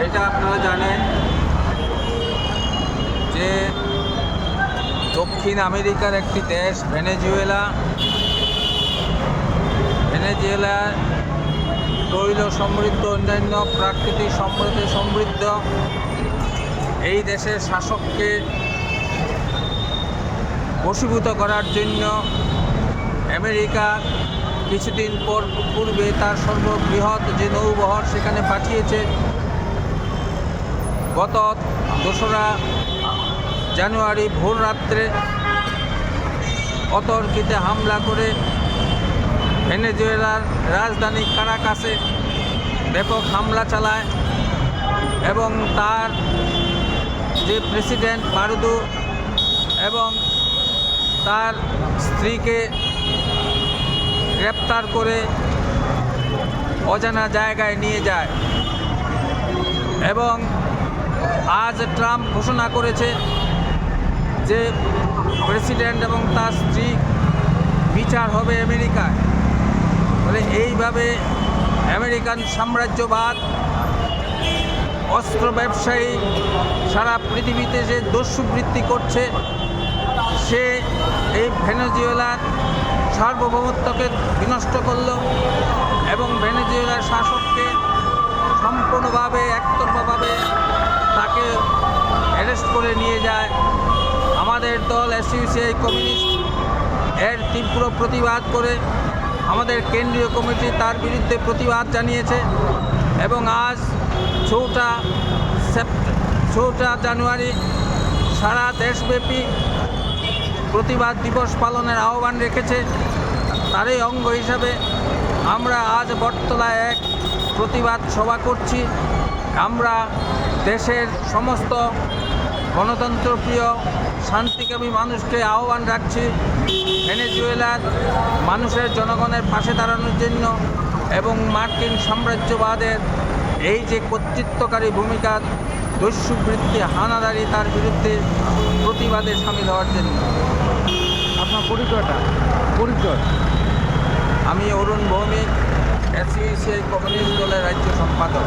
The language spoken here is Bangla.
এটা আপনারা জানেন যে দক্ষিণ আমেরিকার একটি দেশ ভেনেজুয়েলা তৈল সমৃদ্ধ, অন্যান্য প্রাকৃতিক সম্পদে সমৃদ্ধ এই দেশের শাসককে বশীভূত করার জন্য আমেরিকা কিছুদিন পূর্বে তার সর্ববৃহৎ যে নৌবহর সেখানে পাঠিয়েছে। গত 2রা জানুয়ারি ভোর রাত্রে অতর্কিতে হামলা করে ভেনেজুয়েলার রাজধানী কারাকাসে ব্যাপক হামলা চালায় এবং তার যে প্রেসিডেন্ট মাদুরো এবং তার স্ত্রীকে গ্রেপ্তার করে অজানা জায়গায় নিয়ে যায়। এবং আজ ট্রাম্প ঘোষণা করেছে যে প্রেসিডেন্ট এবং তার স্ত্রী বিচার হবে আমেরিকায়। বলে এইভাবে আমেরিকান সাম্রাজ্যবাদ অস্ত্র ব্যবসায়ী সারা পৃথিবীতে যে দস্যুবৃত্তি করছে, সে এই ভেনেজুয়েলার সার্বভৌমত্বকে বিনষ্ট করল এবং ভেনেজুয়েলার শাসককে সম্পূর্ণভাবে একতরফাভাবে তাকে অ্যারেস্ট করে নিয়ে যায়। আমাদের দল এসইউসিআই কমিউনিস্ট এর তীব্র প্রতিবাদ করে আমাদের কেন্দ্রীয় কমিটি তার বিরুদ্ধে প্রতিবাদ জানিয়েছে এবং আজ 4 জানুয়ারি সারা দেশব্যাপী প্রতিবাদ দিবস পালনের আহ্বান রেখেছে। তারই অঙ্গ হিসাবে আমরা আজ বটতলায় এক প্রতিবাদ সভা করছি। আমরা দেশের সমস্ত গণতন্ত্রপ্রিয় শান্তিকামী মানুষকে আহ্বান রাখছি ভেনেজুয়েলার মানুষের, জনগণের পাশে দাঁড়ানোর জন্য এবং মার্কিন সাম্রাজ্যবাদের এই যে কর্তৃত্বকারী ভূমিকা, দস্যুবৃত্তি, হানাদারি, তার বিরুদ্ধে প্রতিবাদে সামিল হওয়ার জন্য। আপনার পরিচয়? আমি অরুণ ভৌমিক, এসইউসিআই কমিউনিস্ট দলের রাজ্য সম্পাদক।